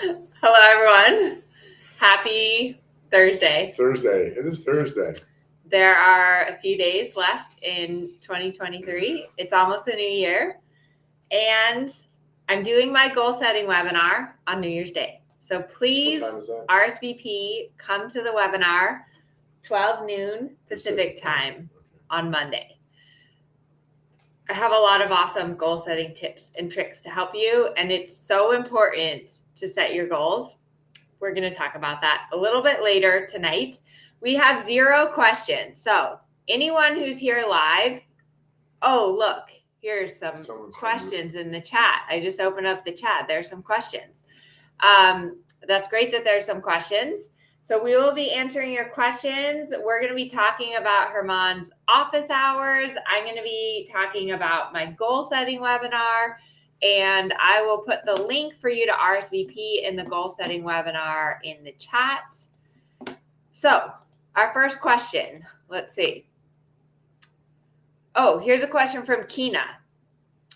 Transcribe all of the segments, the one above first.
Hello, everyone. Happy Thursday. Thursday. It is Thursday. There are a few days left in 2023. It's almost the new year. And I'm doing my goal setting webinar on New Year's Day. So please RSVP, come to the webinar, 12 noon Pacific time on Monday. I have a lot of awesome goal setting tips and tricks to help you. And it's so important to set your goals. We're going to talk about that a little bit later tonight. We have 0 questions. So anyone who's here live, oh, look, here's some questions in the chat. I just opened up the chat. There's some questions. That's great that there's some questions. So we will be answering your questions. We're going to be talking about Herman's office hours. I'm going to be talking about my goal setting webinar. And I will put the link for you to RSVP in the goal setting webinar in the chat. So our first question, let's see. Oh, here's a question from Kina.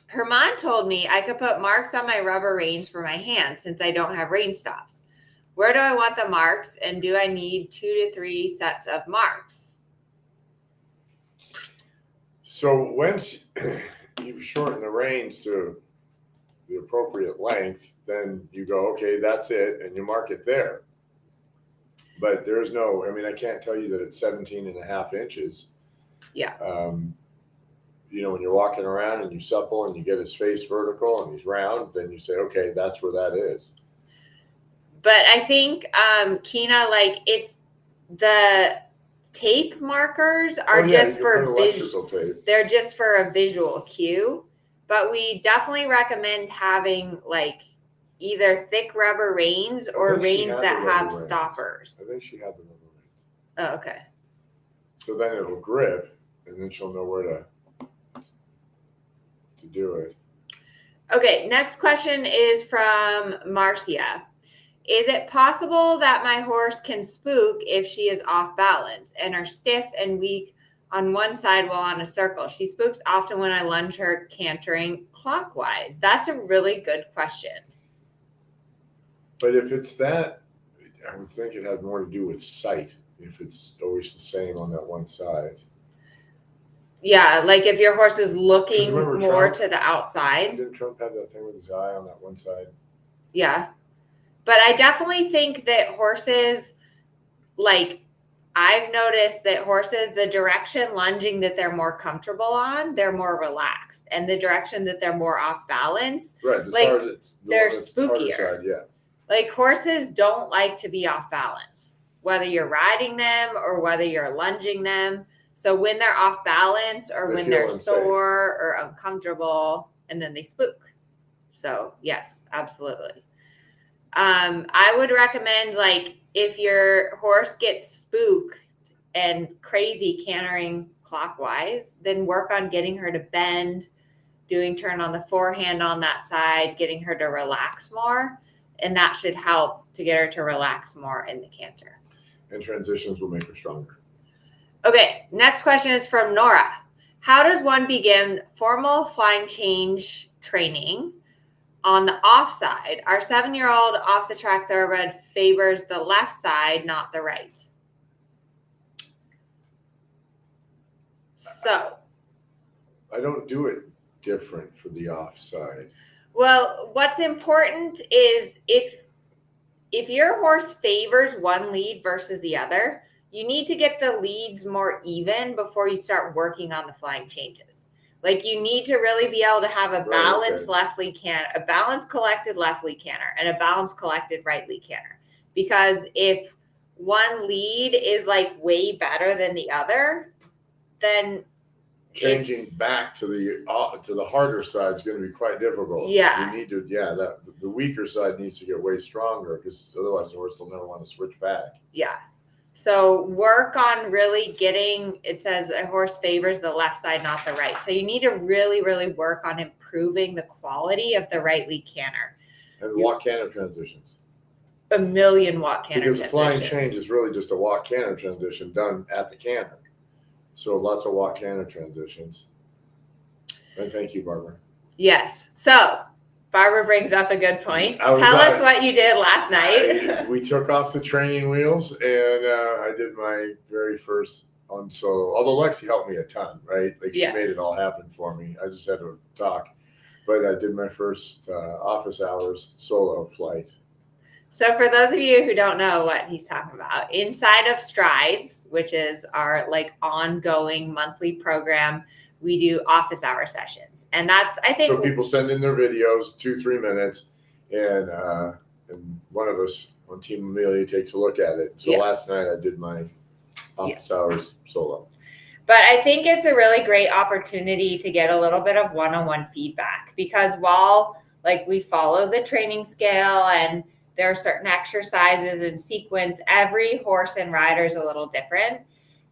Herman told me I could put marks on my rubber reins for my hand since I don't have rein stops. Where do I want the marks, and do I need 2 to 3 sets of marks? So once you've shortened the reins to the appropriate length, then you go, okay, that's it, and you mark it there. But there's no, I can't tell you that it's 17 and a half inches. Yeah. When you're walking around and you supple and you get his face vertical and he's round, then you say, okay, that's where that is. But I think, Kina, it's the tape markers are just for visual tape. They're just for a visual cue. But we definitely recommend having either thick rubber reins or reins that have stoppers. I think she had the rubber reins. Oh, okay. So then it'll grip, and then she'll know where to do it. Okay, next question is from Marcia. Is it possible that my horse can spook if she is off balance and are stiff and weak on one side while on a circle? She spooks often when I lunge her cantering clockwise. That's a really good question. But if it's that, I would think it had more to do with sight, if it's always the same on that one side. Yeah, if your horse is looking more to the outside. Didn't Trump have that thing with his eye on that one side? Yeah. But I definitely think that horses, I've noticed that horses, the direction lunging that they're more comfortable on, they're more relaxed. And the direction that they're more off balance, right, they're spookier. Side, yeah. Horses don't like to be off balance, whether you're riding them or whether you're lunging them. So when they're off balance or when they're sore or uncomfortable, and then they spook. So yes, absolutely. I would recommend if your horse gets spooked and crazy cantering clockwise, then work on getting her to bend, doing turn on the forehand on that side, getting her to relax more. And that should help to get her to relax more in the canter. And transitions will make her stronger. Okay, next question is from Nora. How does one begin formal flying change training on the off side? Our 7-year-old off the track thoroughbred favors the left side, not the right. So I don't do it different for the off side. Well, what's important is if your horse favors one lead versus the other, you need to get the leads more even before you start working on the flying changes. You need to really be able to have a balanced left lead canter, a balanced collected left lead canter, and a balanced collected right lead canter. Because if one lead is way better than the other, then changing back to the harder side is going to be quite difficult. Yeah. You need to, the weaker side needs to get way stronger, because otherwise the horse will never want to switch back. Yeah. So work on really getting, it says a horse favors the left side, not the right. So you need to really, really work on improving the quality of the right lead canter. And walk canter transitions. A million walk canter transitions. Because the flying change is really just a walk canter transition done at the canter. So lots of walk canter transitions. And thank you, Barbara. Yes. So Barbara brings up a good point. I was Tell on- us what you did last night. We took off the training wheels, and I did my very first on solo. Although Lexi helped me a ton, right? Like she Yes. made it all happen for me. I just had to talk. But I did my first office hours solo flight. So for those of you who don't know what he's talking about, inside of Strides, which is our like ongoing monthly program, we do office hour sessions. And that's, I think. So people send in their videos, 2-3 minutes, and one of us on Team Amelia takes a look at it. So Yeah. last night I did my office hours solo. But I think it's a really great opportunity to get a little bit of one-on-one feedback, because while like we follow the training scale and there are certain exercises and sequence, every horse and rider is a little different.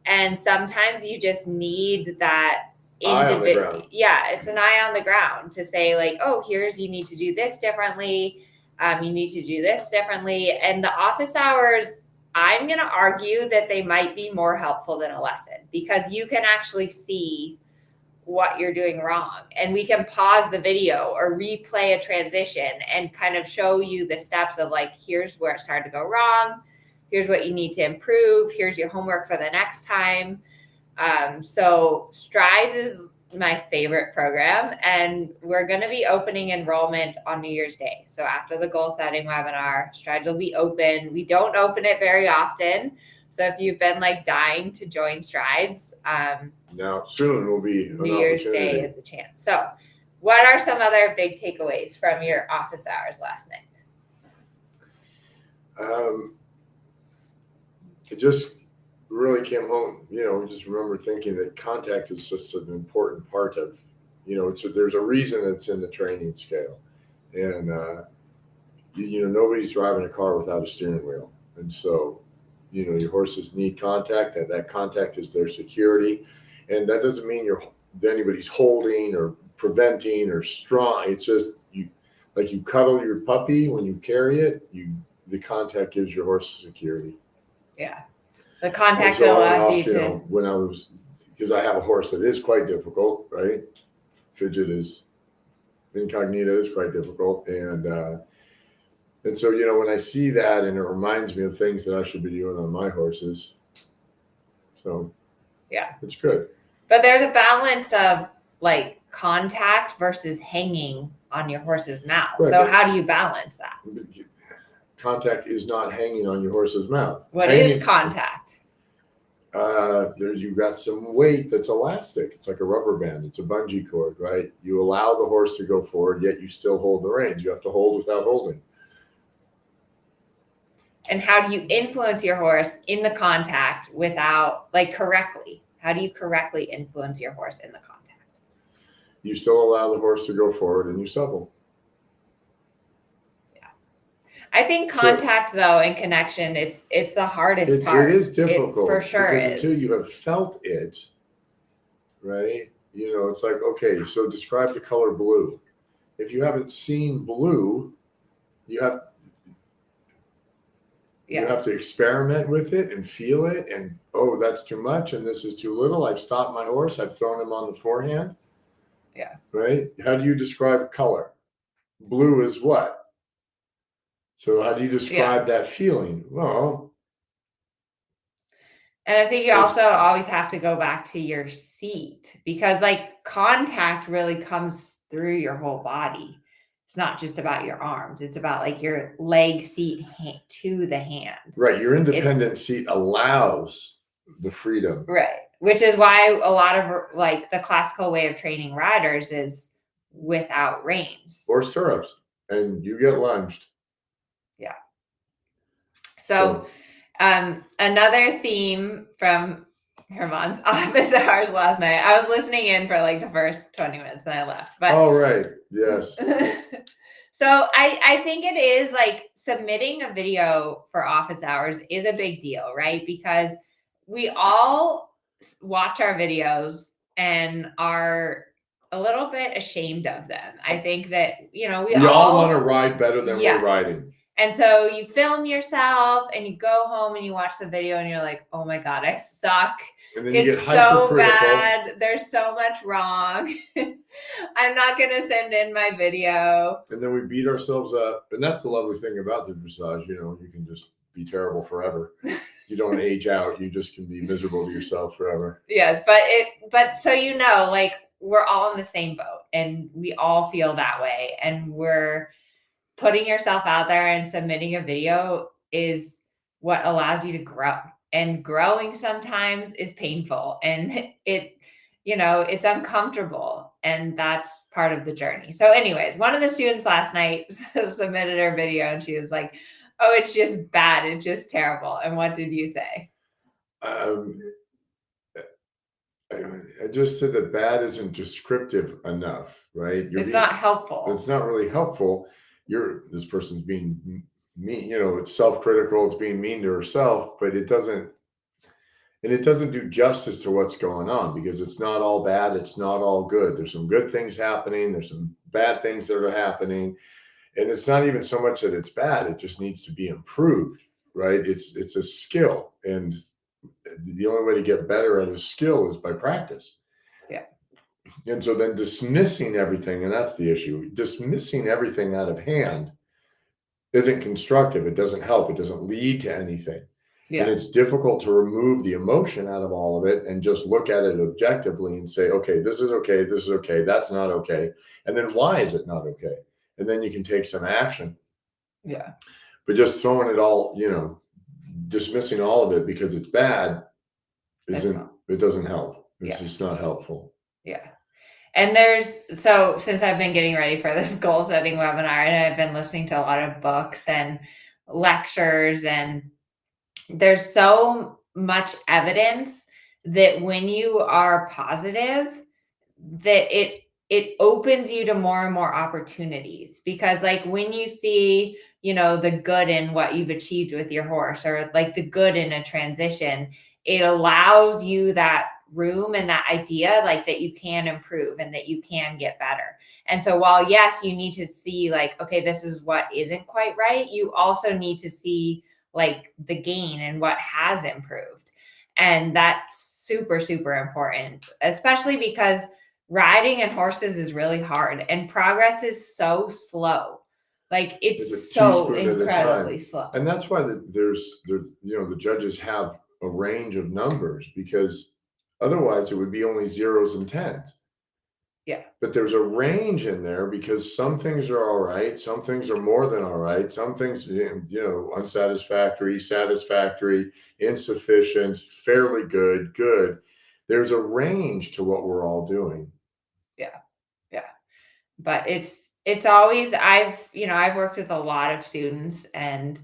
And sometimes you just need that Eye on the ground. Yeah, it's an eye on the ground to say like, oh, you need to do this differently. You need to do this differently. And the office hours, I'm going to argue that they might be more helpful than a lesson, because you can actually see what you're doing wrong. And we can pause the video or replay a transition and kind of show you the steps of like, here's where it started to go wrong. Here's what you need to improve. Here's your homework for the next time. So Strides is my favorite program, and we're going to be opening enrollment on New Year's Day. So after the goal setting webinar, Strides will be open. We don't open it very often. So if you've been like dying to join Strides, now soon will be an New Year's Day is the chance. So what are some other big takeaways from your office hours last night? It just really came home, just remember thinking that contact is just an important part of, there's a reason it's in the training scale. And, nobody's driving a car without a steering wheel. And so, your horses need contact, and that contact is their security. And that doesn't mean anybody's holding or preventing or strong. It's just you cuddle your puppy when you carry it, the contact gives your horse security. Yeah. The contact So allows you to. When I was, because I have a horse that is quite difficult, right? Fidget is, incognito is quite difficult. And so, when I see that, and it reminds me of things that I should be doing on my horses. So yeah, it's good. But there's a balance of like contact versus hanging on your horse's mouth. Right, so how do you balance that? Contact is not hanging on your horse's mouth. What is contact? You've got some weight that's elastic. It's like a rubber band. It's a bungee cord, right? You allow the horse to go forward, yet you still hold the reins. You have to hold without holding. And how do you influence your horse in the contact without, like, correctly? How do you correctly influence your horse in the contact? You still allow the horse to go forward, and you supple. I think contact, though, and connection, it's the hardest part. It is difficult. For sure is. Until you have felt it, right? It's like, okay, so describe the color blue. If you haven't seen blue, you have to experiment with it and feel it. And, oh, that's too much, and this is too little. I've stopped my horse. I've thrown him on the forehand. Yeah. Right? How do you describe color? Blue is what? So how do you describe that feeling? Well, and I think you also always have to go back to your seat, because like contact really comes through your whole body. It's not just about your arms. It's about like your leg seat to the hand. Right. Your independent seat allows the freedom. Right. Which is why a lot of like the classical way of training riders is without reins. Or stirrups. And you get lunged. Yeah. So another theme from Herman's office hours last night, I was listening in for like the first 20 minutes and I left. But oh, right. Yes. So I think it is like submitting a video for office hours is a big deal, right? Because we all watch our videos and are a little bit ashamed of them. I think that, we all want to ride better than we're riding. And so you film yourself and you go home and you watch the video and you're like, oh my God, I suck. And then you It's get so hypercritical. bad. There's so much wrong. I'm not going to send in my video. And then we beat ourselves up. And that's the lovely thing about the dressage. You know, you can just be terrible forever. You don't age out. You just can be miserable to yourself forever. Yes, but so you know, like we're all in the same boat and we all feel that way. And we're putting yourself out there and submitting a video is what allows you to grow. And growing sometimes is painful and it's uncomfortable. And that's part of the journey. So anyways, one of the students last night submitted her video and she was like, oh, it's just bad. It's just terrible. And what did you say? I just said that bad isn't descriptive enough, right? It's not helpful. It's not really helpful. This person's being mean, it's self-critical, it's being mean to herself, but it doesn't do justice to what's going on, because it's not all bad, it's not all good. There's some good things happening, there's some bad things that are happening, and it's not even so much that it's bad, it just needs to be improved, right? It's a skill, and the only way to get better at a skill is by practice. Yeah. And so then dismissing everything, and that's the issue, dismissing everything out of hand isn't constructive. It doesn't help. It doesn't lead to anything. Yeah. And it's difficult to remove the emotion out of all of it and just look at it objectively and say, okay, this is okay, that's not okay. And then why is it not okay? And then you can take some action. Yeah. But just throwing it all, dismissing all of it because it's bad it doesn't help. It's just not helpful. Yeah. And since I've been getting ready for this goal setting webinar, and I've been listening to a lot of books and lectures, and there's so much evidence that when you are positive, that it opens you to more and more opportunities. Because like when you see, the good in what you've achieved with your horse, or like the good in a transition, it allows you that room and that idea, like that you can improve and that you can get better. And so while yes, you need to see like, okay, this is what isn't quite right, you also need to see like the gain and what has improved. And that's super, super important, especially because riding and horses is really hard and progress is so slow. Like it's so incredibly slow. And that's why the judges have a range of numbers, because otherwise it would be only zeros and tens. Yeah. But there's a range in there because some things are all right, some things are more than all right, some things, unsatisfactory, satisfactory, insufficient, fairly good, good. There's a range to what we're all doing. Yeah. Yeah. But it's always, I've worked with a lot of students, and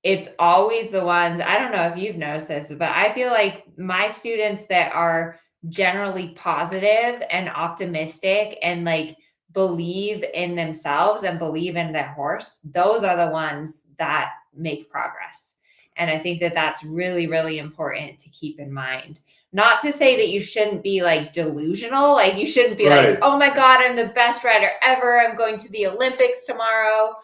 it's always the ones, I don't know if you've noticed this, but I feel like my students that are generally positive and optimistic and like believe in themselves and believe in their horse, those are the ones that make progress. And I think that that's really, really important to keep in mind. Not to say that you shouldn't be like delusional. Like you shouldn't be like, oh my God, I'm the best rider ever, I'm going to the Olympics tomorrow.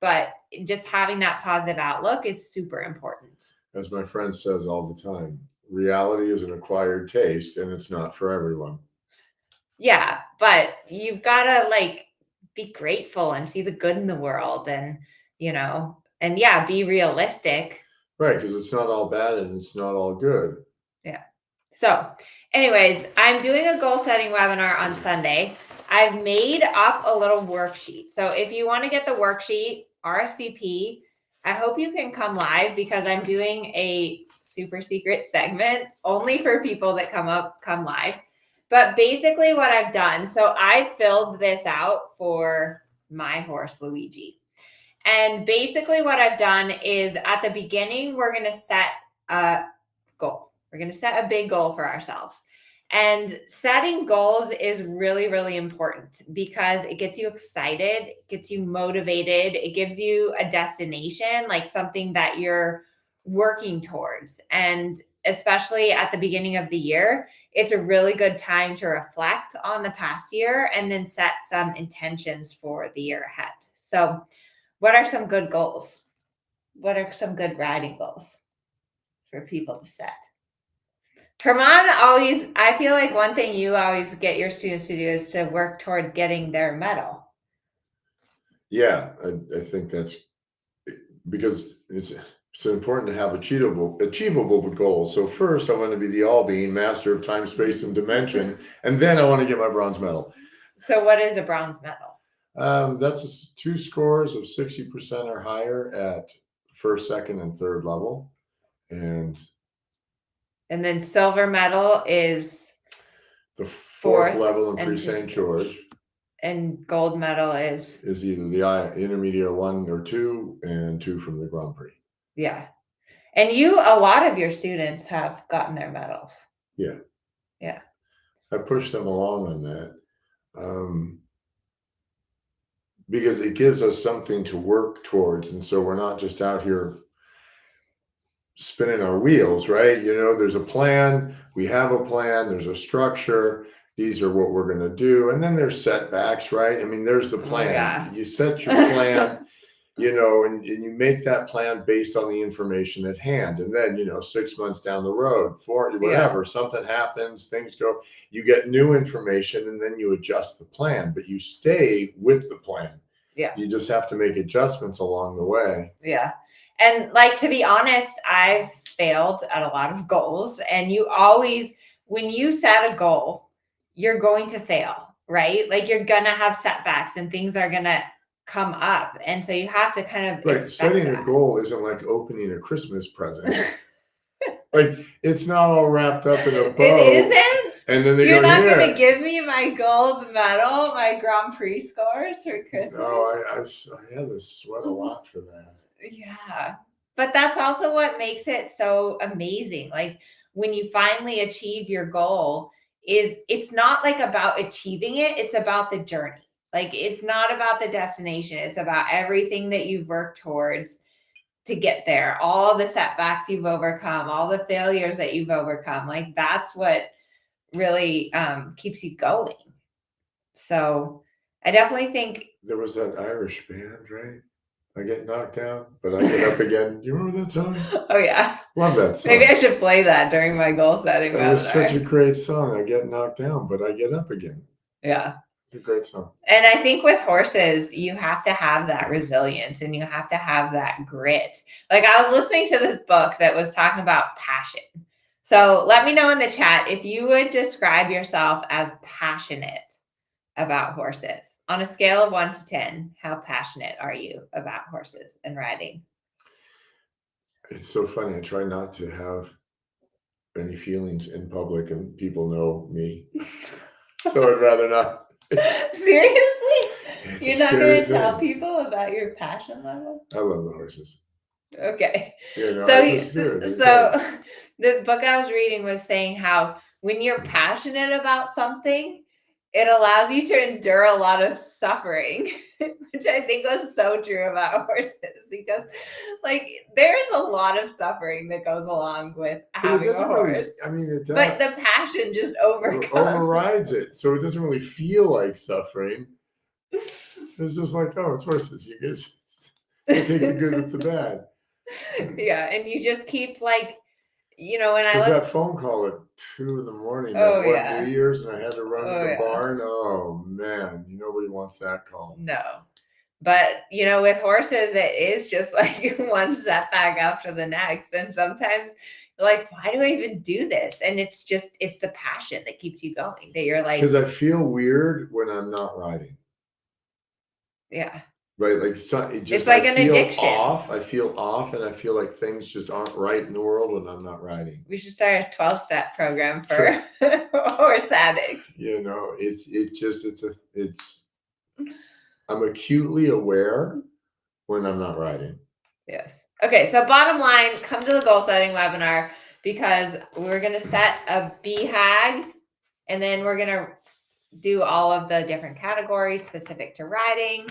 But just having that positive outlook is super important. As my friend says all the time, reality is an acquired taste, and it's not for everyone. Yeah, but you've got to like be grateful and see the good in the world, and be realistic. Right, because it's not all bad and it's not all good. Yeah. So anyways, I'm doing a goal setting webinar on Sunday. I've made up a little worksheet. So if you want to get the worksheet, RSVP, I hope you can come live, because I'm doing a super secret segment only for people that come live. But basically what I've done, so I filled this out for my horse, Luigi. And basically what I've done is at the beginning, we're going to set a goal. We're going to set a big goal for ourselves. And setting goals is really, really important, because it gets you excited, it gets you motivated, it gives you a destination, like something that you're working towards. And especially at the beginning of the year, it's a really good time to reflect on the past year and then set some intentions for the year ahead. So what are some good goals? What are some good riding goals for people to set? Herman always, I feel like one thing you always get your students to do is to work towards getting their medal. Yeah, I think that's because it's important to have achievable goals. So first, I want to be the all-being master of time, space, and dimension, and then I want to get my bronze medal. So what is a bronze medal? That's 2 scores of 60% or higher at first, second, and third level, and then silver medal is the fourth level in and pre-St. George. And gold medal is Either the intermediate 1 or 2, and 2 from the Grand Prix. Yeah. And a lot of your students have gotten their medals. Yeah. Yeah. I push them along on that. Because it gives us something to work towards. And so we're not just out here spinning our wheels, right? There's a plan, we have a plan, there's a structure, these are what we're going to do. And then there's setbacks, right? I mean, there's the plan. Oh, yeah. You set your plan, and you make that plan based on the information at hand. And then, 6 months down the road, whatever, something happens, things go, you get new information, and then you adjust the plan, but you stay with the plan. Yeah. You just have to make adjustments along the way. Yeah. And to be honest, I've failed at a lot of goals. And when you set a goal, you're going to fail, right? You're going to have setbacks and things are going to come up. And so you have to kind of right. Setting a goal isn't like opening a Christmas present. It's not all wrapped up in a bow. It isn't. And then you're not going to give me my gold medal, my Grand Prix scores for Christmas. No, I had to sweat a lot for that. Yeah. But that's also what makes it so amazing. When you finally achieve your goal, it's not about achieving it. It's about the journey. It's not about the destination. It's about everything that you've worked towards to get there. All the setbacks you've overcome, all the failures that you've overcome. That's what really keeps you going. So I definitely think there was that Irish band, right? I get knocked down, but I get up again. Do you remember that song? Oh, yeah. Love that song. Maybe I should play that during my goal setting. That was such a great song. I get knocked down, but I get up again. Yeah. It's a great song. And I think with horses, you have to have that resilience and you have to have that grit. I was listening to this book that was talking about passion. So let me know in the chat if you would describe yourself as passionate about horses. On a scale of 1 to 10, how passionate are you about horses and riding? It's so funny. I try not to have any feelings in public and people know me. So I'd rather not. Seriously? You're not going to tell thing. people about your passion level? I love the horses. Okay. So this book I was reading was saying how when you're passionate about something, it allows you to endure a lot of suffering, which I think was so true about horses because there's a lot of suffering that goes along with having a horse. It does. But the passion just overrides it. So it doesn't really feel like suffering. It's just it's horses. You guys take the good with the bad. Yeah. And you just keep when I that phone call at 2 a.m. New Year's, and I had to run to the barn. Oh man, nobody wants that call. No, but with horses, it is just one setback after the next, and sometimes you're why do I even do this? And it's the passion that keeps you going. That you're because I feel weird when I'm not riding. Yeah. Right, it's like an addiction. I feel off, and I feel like things just aren't right in the world when I'm not riding. We should start a 12-step program for horse addicts. I'm acutely aware when I'm not riding. Yes. Okay, so bottom line, come to the goal setting webinar because we're going to set a BHAG, and then we're going to do all of the different categories specific to riding.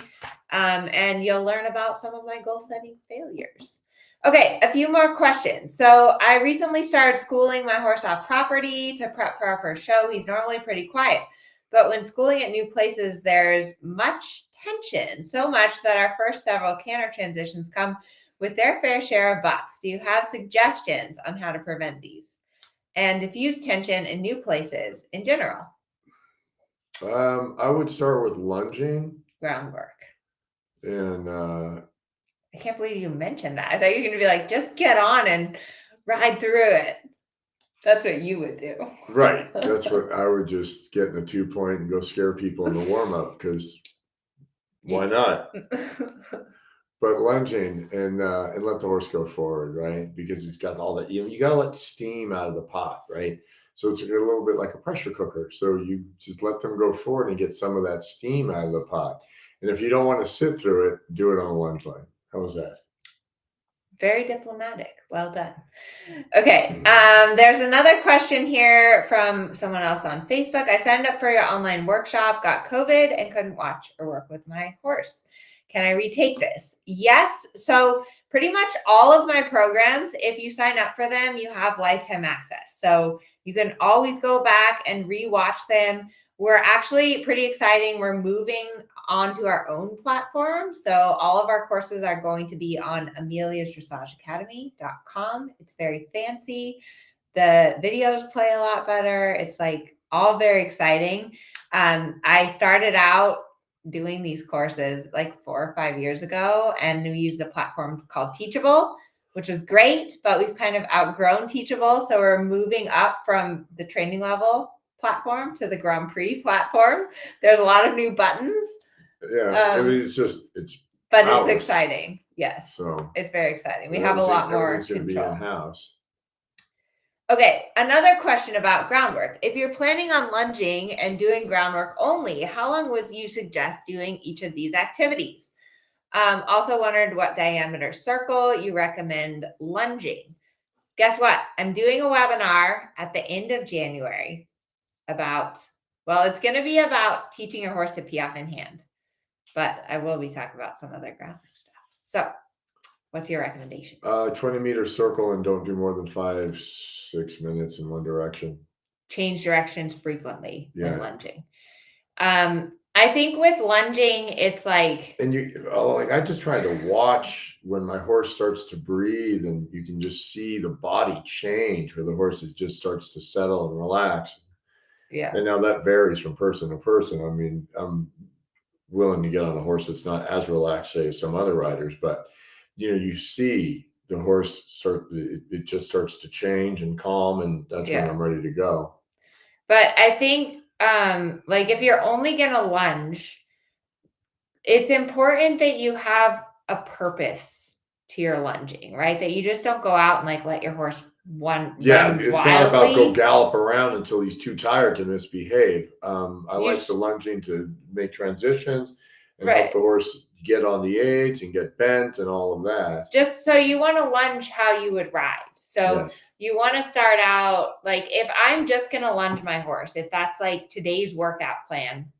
And you'll learn about some of my goal setting failures. Okay, a few more questions. So I recently started schooling my horse off property to prep for our first show. He's normally pretty quiet, but when schooling at new places, there's much tension, so much that our first several canter transitions come with their fair share of bucks. Do you have suggestions on how to prevent these? and diffuse tension in new places in general? I would start with lunging Groundwork. and I can't believe you mentioned that. I thought you were going to be like, just get on and ride through it. That's what you would do. right. That's what I would just get in a 2-point and go scare people in the warm up because why not? But lunging and let the horse go forward, right? Because he's got all that. You got to let steam out of the pot, right? So it's a little bit like a pressure cooker. So you just let them go forward and get some of that steam out of the pot. And if you don't want to sit through it, do it on a lunge line. How was that? Very diplomatic. Well done. Okay. There's another question here from someone else on Facebook. I signed up for your online workshop, got COVID, and couldn't watch or work with my horse. Can I retake this? Yes. So pretty much all of my programs, if you sign up for them, you have lifetime access. So you can always go back and rewatch them. We're actually pretty exciting. We're moving onto our own platform. So all of our courses are going to be on ameliasdressageacademy.com. It's very fancy. The videos play a lot better. It's like all very exciting. I started out doing these courses like 4 or 5 years ago, and we used a platform called Teachable, which was great, but we've kind of outgrown Teachable. So we're moving up from the training level platform to the Grand Prix platform. There's a lot of new buttons. Yeah, I mean, it's but ours. It's exciting. Yes. So it's very exciting. We have a lot more control. Be in-house. Okay, another question about groundwork. If you're planning on lunging and doing groundwork only, how long would you suggest doing each of these activities? Also wondered what diameter circle you recommend lunging. Guess what? I'm doing a webinar at the end of January about, well, it's going to be about teaching your horse to pee off in hand, but I will be talking about some other groundwork stuff. So what's your recommendation? 20-meter circle and don't do more than 5-6 minutes in one direction. Change directions frequently when lunging. I think with lunging, it's like, and I just try to watch when my horse starts to breathe, and you can just see the body change where the horse just starts to settle and relax. Yeah. And now that varies from person to person. I mean, I'm willing to get on a horse that's not as relaxed, say, as some other riders, but you see the horse it just starts to change and calm, and that's when I'm ready to go. But I think like if you're only going to lunge, it's important that you have a purpose to your lunging, right? That you just don't go out and like let your horse run it's wildly. Not about go gallop around until he's too tired to misbehave. I like the lunging to make transitions and help the horse get on the aids and get bent and all of that. Just so you want to lunge how you would ride. So you want to start out, like if I'm just going to lunge my horse, if that's like today's workout plan,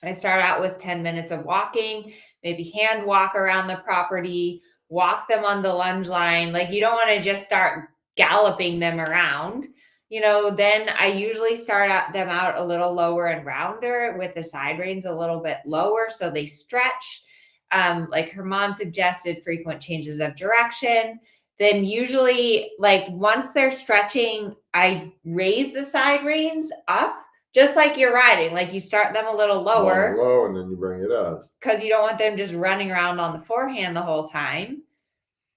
I start out with 10 minutes of walking, maybe hand walk around the property, walk them on the lunge line. Like you don't want to just start galloping them around. Then I usually start them out a little lower and rounder with the side reins a little bit lower so they stretch. Like Herman suggested, frequent changes of direction. Then usually, like once they're stretching, I raise the side reins up, just like you're riding. Like you start them a little lower. Low, and then you bring it up. Because you don't want them just running around on the forehand the whole time.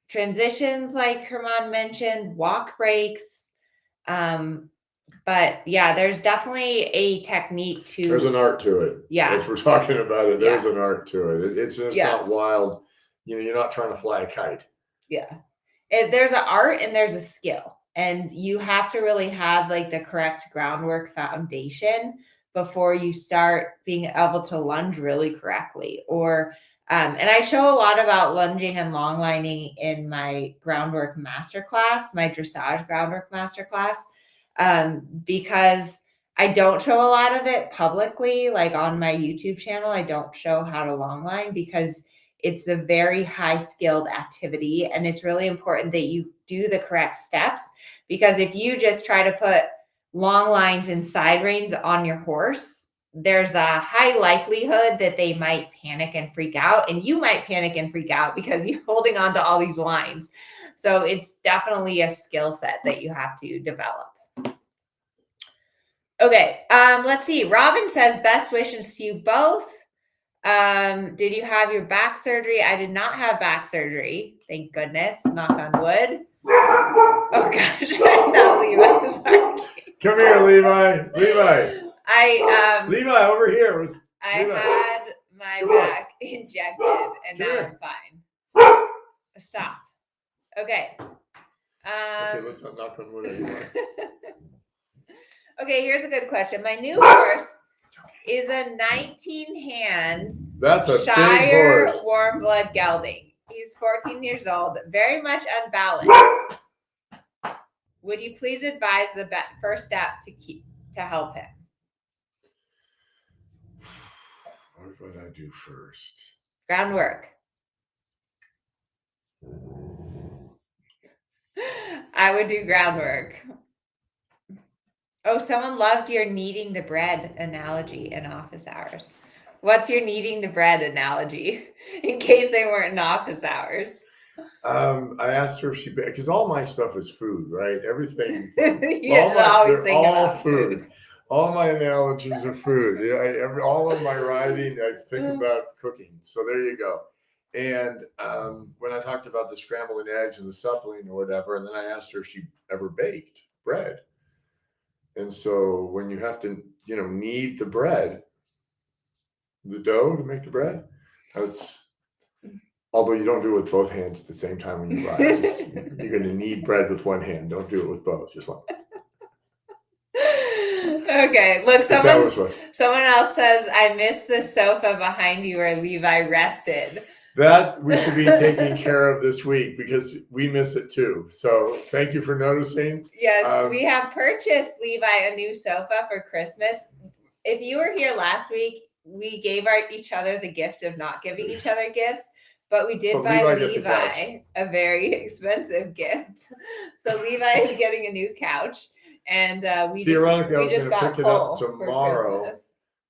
Transitions, like Herman mentioned, walk breaks. But yeah, there's definitely a technique to. There's an art to it. Yeah. As we're talking about it, there's an art to it. It's just not wild. You're not trying to fly a kite. Yeah. There's an art and there's a skill. And you have to really have like the correct groundwork foundation before you start being able to lunge really correctly. And I show a lot about lunging and long lining in my groundwork masterclass, my dressage groundwork masterclass, because I don't show a lot of it publicly, like on my YouTube channel. I don't show how to long line because it's a very high skilled activity, and it's really important that you do the correct steps, because if you just try to put long lines and side reins on your horse, there's a high likelihood that they might panic and freak out, and you might panic and freak out because you're holding on to all these lines. So it's definitely a skill set that you have to develop. Okay. Let's see. Robin says best wishes to you both. Did you have your back surgery? I did not have back surgery. Thank goodness. Knock on wood. Oh gosh. No, Levi. Come here, Levi. Levi. Levi over here. I Levi. had my Come back injected and Come now here. I'm fine. Stop. Okay. Okay, let's not knock on wood anymore. Okay, here's a good question. My new horse is a 19-hand That's a big Shire horse. warm blood gelding. He's 14 years old, very much unbalanced. Would you please advise the first step to help him? What would I do first? Groundwork. I would do groundwork. Oh, someone loved your kneading the bread analogy in office hours. What's your kneading the bread analogy? In case they weren't in office hours. I asked her if she because all my stuff is food, right? Everything. They're all food. All my analogies are food. Yeah, all of my writing, I think about cooking. So there you go. And when I talked about the scrambling eggs and the suppling or whatever, and then I asked her if she ever baked bread. And so when you have to, knead the bread, the dough to make the bread, although you don't do it with both hands at the same time when you ride. You're going to knead bread with one hand. Don't do it with both. Just one. Okay. Look, someone else says, I miss the sofa behind you where Levi rested. That we should be taking care of this week because we miss it too. So thank you for noticing. Yes, we have purchased Levi a new sofa for Christmas. If you were here last week, we gave each other the gift of not giving each other gifts. But we did buy Levi a very expensive gift. So Levi is getting a new couch. And we just got pick it up tomorrow.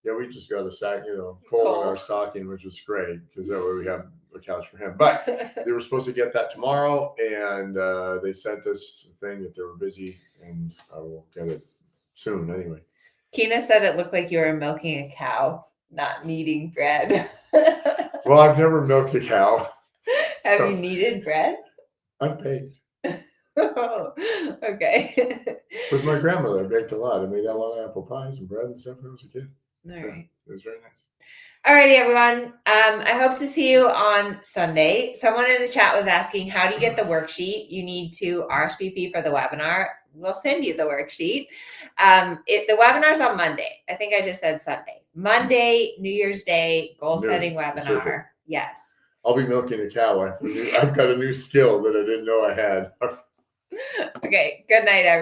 Yeah, we just got a sack, coal in our stocking, which was great because that way we have a couch for him. But they were supposed to get that tomorrow, and they sent us a thing that they were busy, and I will get it soon anyway. Kina said it looked like you were milking a cow, not kneading bread. Well, I've never milked a cow. Have you kneaded bread? I've baked. Oh, okay. With my grandmother, I baked a lot. I made a lot of apple pies and bread and stuff when I was a kid. All right. It was very nice. Alrighty, everyone. I hope to see you on Sunday. Someone in the chat was asking, how do you get the worksheet? You need to RSVP for the webinar. We'll send you the worksheet. The webinar's on Monday. I think I just said Sunday. Monday, New Year's Day, goal setting webinar. Pacific. Yes. I'll be milking a cow. I've got a new skill that I didn't know I had. Okay. Good night, everyone.